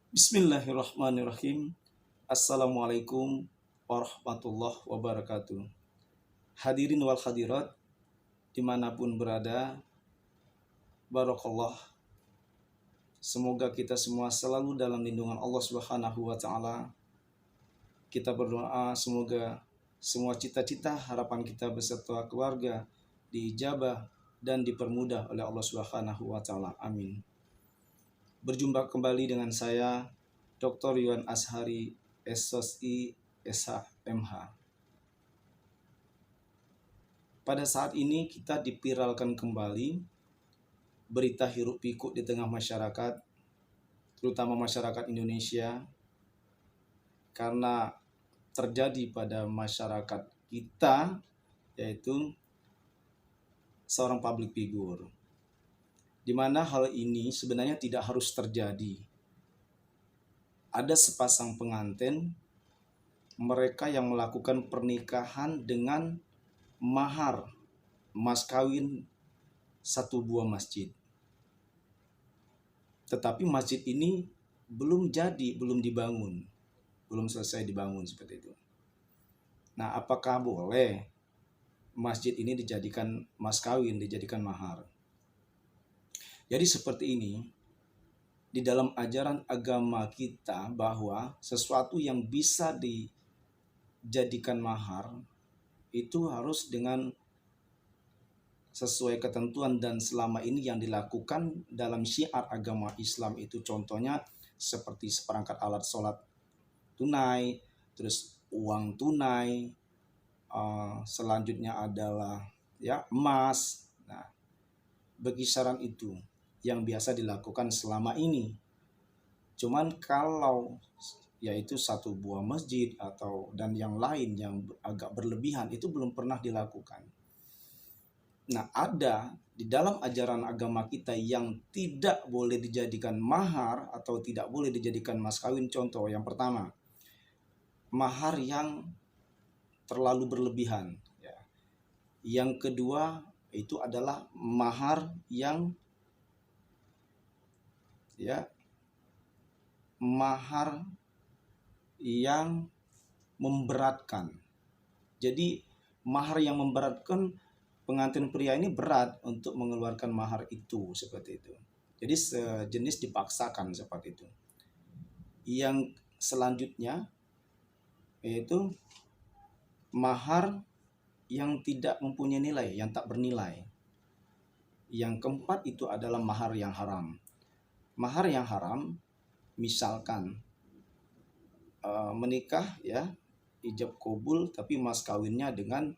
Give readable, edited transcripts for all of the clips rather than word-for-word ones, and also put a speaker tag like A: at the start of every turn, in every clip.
A: Bismillahirrahmanirrahim. Assalamualaikum warahmatullahi wabarakatuh. Hadirin wal hadirat dimanapun berada, barakallah. Semoga kita semua selalu dalam lindungan Allah Subhanahu wa taala. Kita berdoa semoga semua cita-cita harapan kita beserta keluarga diijabah dan dipermudah oleh Allah Subhanahu wa taala. Amin. Berjumpa kembali dengan saya Dr. Yuan Ashari, SSI, SHMH. Pada saat ini kita dipiralkan kembali berita hiruk pikuk di tengah masyarakat, terutama masyarakat Indonesia, karena terjadi pada masyarakat kita, yaitu seorang public figure, di mana hal ini sebenarnya tidak harus terjadi. Ada sepasang pengantin, mereka yang melakukan pernikahan dengan mahar, mas kawin satu buah masjid. Tetapi masjid ini belum jadi, belum dibangun, belum selesai dibangun seperti itu. Nah, apakah boleh masjid ini dijadikan mas kawin, dijadikan mahar? Jadi seperti ini, di dalam ajaran agama kita bahwa sesuatu yang bisa dijadikan mahar itu harus dengan sesuai ketentuan, dan selama ini yang dilakukan dalam syiar agama Islam itu contohnya seperti seperangkat alat sholat tunai, terus uang tunai, selanjutnya adalah emas. Nah, bekisaran itu yang biasa dilakukan selama ini. Cuman kalau yaitu satu buah masjid dan yang lain yang agak berlebihan itu belum pernah dilakukan. Nah, ada di dalam ajaran agama kita yang tidak boleh dijadikan mahar atau tidak boleh dijadikan mas kawin. Contoh yang pertama, mahar yang terlalu berlebihan. Yang kedua itu adalah mahar yang memberatkan. Jadi mahar yang memberatkan, pengantin pria ini berat untuk mengeluarkan mahar itu, seperti itu. Jadi sejenis dipaksakan seperti itu. Yang selanjutnya yaitu mahar yang tidak mempunyai nilai, yang tak bernilai. Yang keempat itu adalah mahar yang haram. Mahar yang haram misalkan menikah ijab kabul, tapi mas kawinnya dengan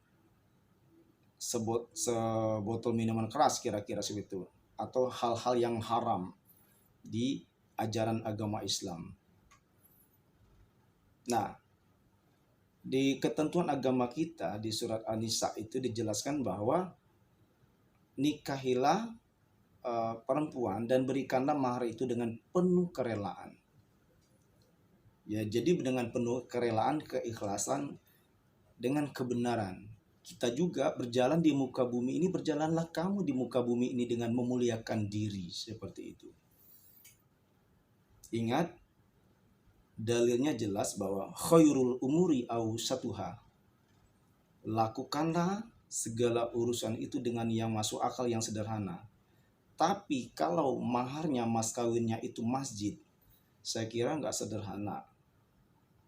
A: sebotol minuman keras, kira-kira seperti itu, atau hal-hal yang haram di ajaran agama Islam. Nah, di ketentuan agama kita di surat An-Nisa itu dijelaskan bahwa nikahilah perempuan dan berikanlah mahar itu dengan penuh kerelaan. Jadi dengan penuh kerelaan, keikhlasan, dengan kebenaran. Kita juga berjalan di muka bumi ini, berjalanlah kamu di muka bumi ini dengan memuliakan diri, seperti itu. Ingat, dalilnya jelas bahwa khairul umuri awsatuha. Lakukanlah segala urusan itu dengan yang masuk akal, yang sederhana. Tapi kalau maharnya, mas kawinnya itu masjid, saya kira nggak sederhana.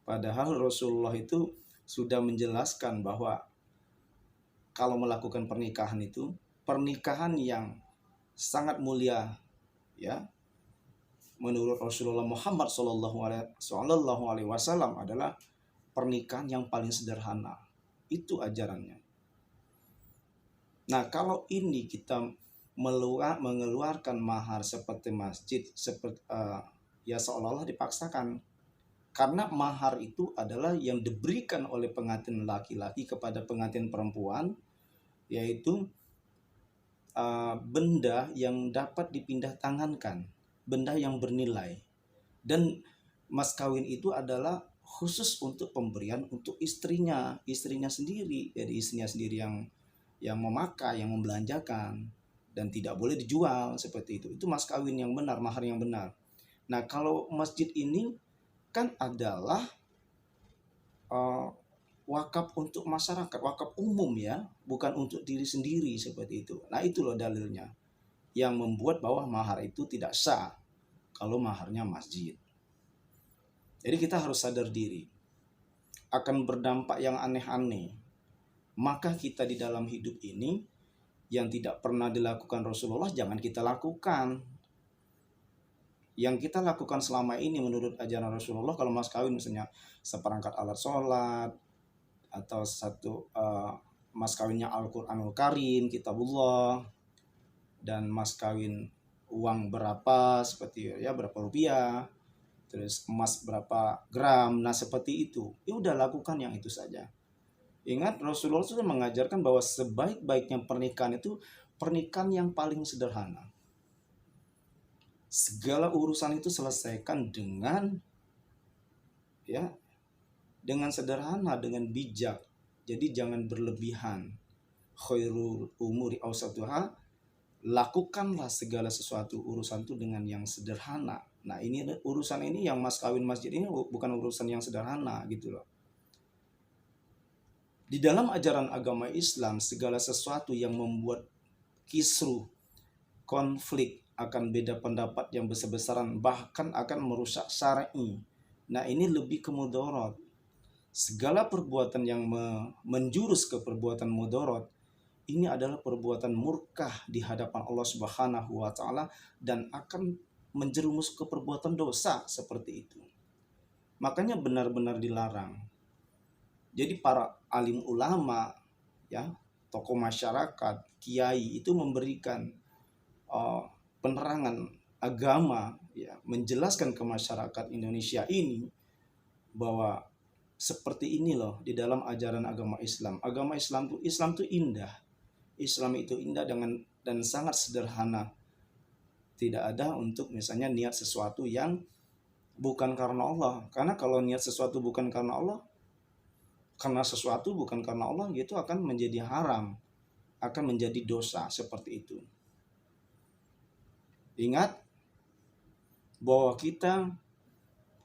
A: Padahal Rasulullah itu sudah menjelaskan bahwa kalau melakukan pernikahan itu, pernikahan yang sangat mulia, menurut Rasulullah Muhammad Sallallahu Alaihi Wasallam adalah pernikahan yang paling sederhana. Itu ajarannya. Nah, kalau ini kita mengeluarkan mahar seperti masjid, seolah-olah dipaksakan. Karena mahar itu adalah yang diberikan oleh pengantin laki-laki kepada pengantin perempuan, yaitu benda yang dapat dipindah tangankan, benda yang bernilai. Dan mas kawin itu adalah khusus untuk pemberian untuk istrinya sendiri. Jadi istrinya sendiri yang memakai, yang membelanjakan, dan tidak boleh dijual, seperti itu. Itu mas kawin yang benar, mahar yang benar. Nah, kalau masjid ini kan adalah eh, wakaf untuk masyarakat, wakaf umum ya, bukan untuk diri sendiri seperti itu. Nah, itu loh dalilnya yang membuat bahwa mahar itu tidak sah kalau maharnya masjid. Jadi kita harus sadar diri akan berdampak yang aneh-aneh. Maka kita di dalam hidup ini yang tidak pernah dilakukan Rasulullah jangan kita lakukan. Yang kita lakukan selama ini menurut ajaran Rasulullah, kalau mas kawin misalnya seperangkat alat sholat atau mas kawinnya Al-Quranul Karim, Kitabullah, dan mas kawin uang berapa seperti ya berapa rupiah, terus emas berapa gram, nah seperti itu. Ya udah lakukan yang itu saja. Ingat Rasulullah sudah mengajarkan bahwa sebaik-baiknya pernikahan itu pernikahan yang paling sederhana. Segala urusan itu selesaikan dengan ya dengan sederhana, dengan bijak. Jadi jangan berlebihan. Khairul umuri awsatuha, lakukanlah segala sesuatu urusan itu dengan yang sederhana. Nah, ini urusan ini yang mas kawin masjid ini bukan urusan yang sederhana gitu loh. Di dalam ajaran agama Islam, segala sesuatu yang membuat kisruh, konflik, akan beda pendapat yang besar-besaran, bahkan akan merusak syar'i. Nah, ini lebih ke mudarat. Segala perbuatan yang menjurus ke perbuatan mudarat, ini adalah perbuatan murkah di hadapan Allah Subhanahu wa taala dan akan menjerumus ke perbuatan dosa seperti itu. Makanya benar-benar dilarang. Jadi para alim ulama ya, tokoh masyarakat, kiai itu memberikan penerangan agama ya, menjelaskan ke masyarakat Indonesia ini bahwa seperti ini loh di dalam ajaran agama Islam. Agama Islam tuh indah. Islam itu indah dan sangat sederhana. Tidak ada untuk misalnya niat sesuatu yang bukan karena Allah. Karena kalau niat sesuatu bukan karena Allah, karena sesuatu bukan karena Allah, itu akan menjadi haram, akan menjadi dosa seperti itu. Ingat bahwa kita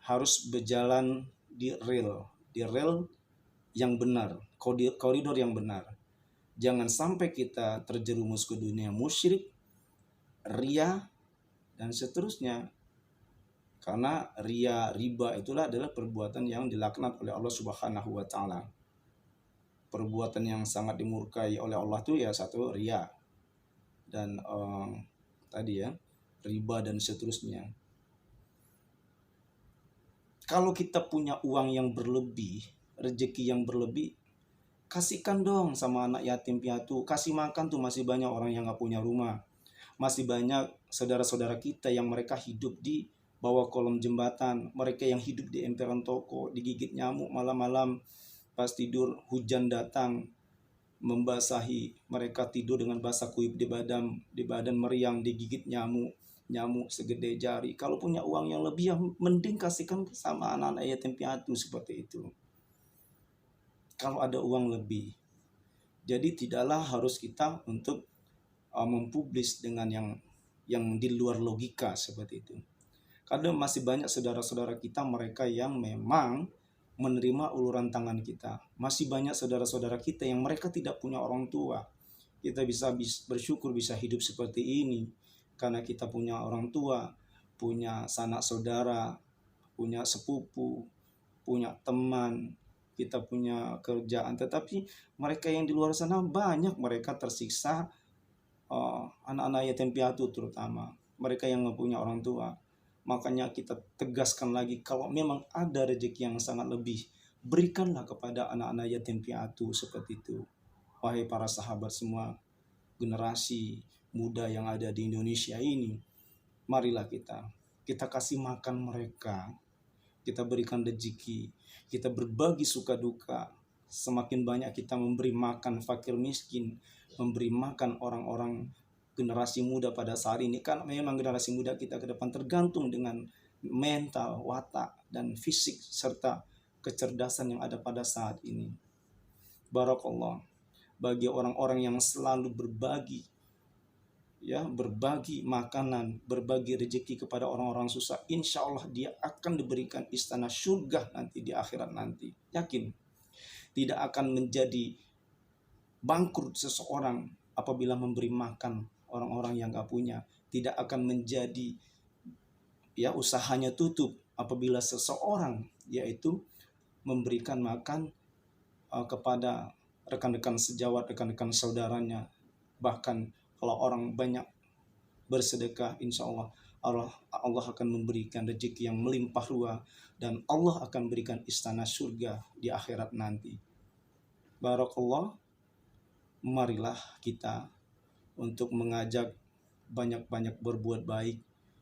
A: harus berjalan di rel yang benar, koridor yang benar. Jangan sampai kita terjerumus ke dunia musyrik, ria, dan seterusnya. Karena ria, riba itulah adalah perbuatan yang dilaknat oleh Allah Subhanahu wa taala. Perbuatan yang sangat dimurkai oleh Allah itu ya satu ria dan tadi ya riba dan seterusnya. Kalau kita punya uang yang berlebih, rezeki yang berlebih, kasihkan dong sama anak yatim piatu. Kasih makan tuh, masih banyak orang yang gak punya rumah. Masih banyak saudara-saudara kita yang mereka hidup di bawah kolong jembatan. Mereka yang hidup di emperan toko, digigit nyamuk malam-malam. Pas tidur hujan datang membasahi. Mereka tidur dengan basah kuyup di badan meriang, digigit nyamuk segede jari. Kalau punya uang yang lebih, yang mending kasihkan sama anak-anak yatim piatu seperti itu. Kalau ada uang lebih. Jadi tidaklah harus kita untuk mempublis dengan yang di luar logika seperti itu. Karena masih banyak saudara-saudara kita mereka yang memang menerima uluran tangan kita. Masih banyak saudara-saudara kita yang mereka tidak punya orang tua. Kita bisa bersyukur bisa hidup seperti ini karena kita punya orang tua, punya sanak saudara, punya sepupu, punya teman, kita punya kerjaan. Tetapi mereka yang di luar sana banyak mereka tersiksa, anak-anak yatim piatu terutama, mereka yang nggak punya orang tua. Makanya kita tegaskan lagi, kalau memang ada rezeki yang sangat lebih, berikanlah kepada anak-anak yatim piatu seperti itu. Wahai para sahabat semua, generasi muda yang ada di Indonesia ini, marilah kita kasih makan mereka, kita berikan rezeki, kita berbagi suka duka. Semakin banyak kita memberi makan fakir miskin, memberi makan orang-orang generasi muda pada saat ini, kan memang generasi muda kita ke depan tergantung dengan mental, watak, dan fisik serta kecerdasan yang ada pada saat ini. Barakallah bagi orang-orang yang selalu berbagi ya, berbagi makanan, berbagi rezeki kepada orang-orang susah, insya Allah dia akan diberikan istana surga nanti di akhirat nanti. Yakin, tidak akan menjadi bangkrut seseorang apabila memberi makan orang-orang yang gak punya. Tidak akan menjadi, ya, usahanya tutup apabila seseorang yaitu memberikan makan kepada rekan-rekan sejawat, rekan-rekan saudaranya. Bahkan kalau orang banyak bersedekah, insya Allah Allah akan memberikan rezeki yang melimpah ruah, dan Allah akan berikan istana surga di akhirat nanti. Barakallah, marilah kita untuk mengajak banyak-banyak berbuat baik.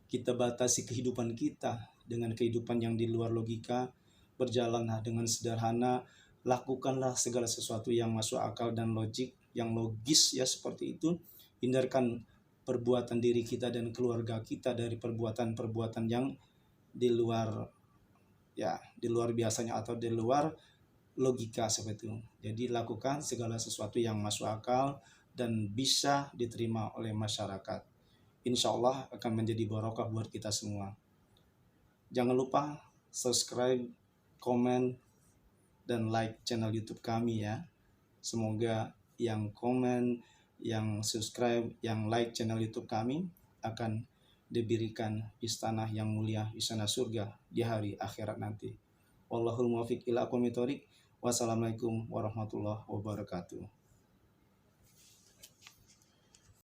A: Kita batasi kehidupan kita dengan kehidupan yang di luar logika. Berjalanlah dengan sederhana, lakukanlah segala sesuatu yang masuk akal dan logik, yang logis, ya, seperti itu. Hindarkan perbuatan diri kita dan keluarga kita dari perbuatan-perbuatan yang di luar, ya, di luar biasanya atau di luar logika seperti itu. Jadi lakukan segala sesuatu yang masuk akal dan bisa diterima oleh masyarakat. Insya Allah akan menjadi barokah buat kita semua. Jangan lupa subscribe, komen, dan like channel YouTube kami, ya. Semoga yang komen, yang subscribe, yang like channel YouTube kami akan diberikan istana yang mulia, istana surga di hari akhirat nanti. Wallahul muwaffiq ila aqwamit thoriq. Wassalamualaikum warahmatullahi wabarakatuh.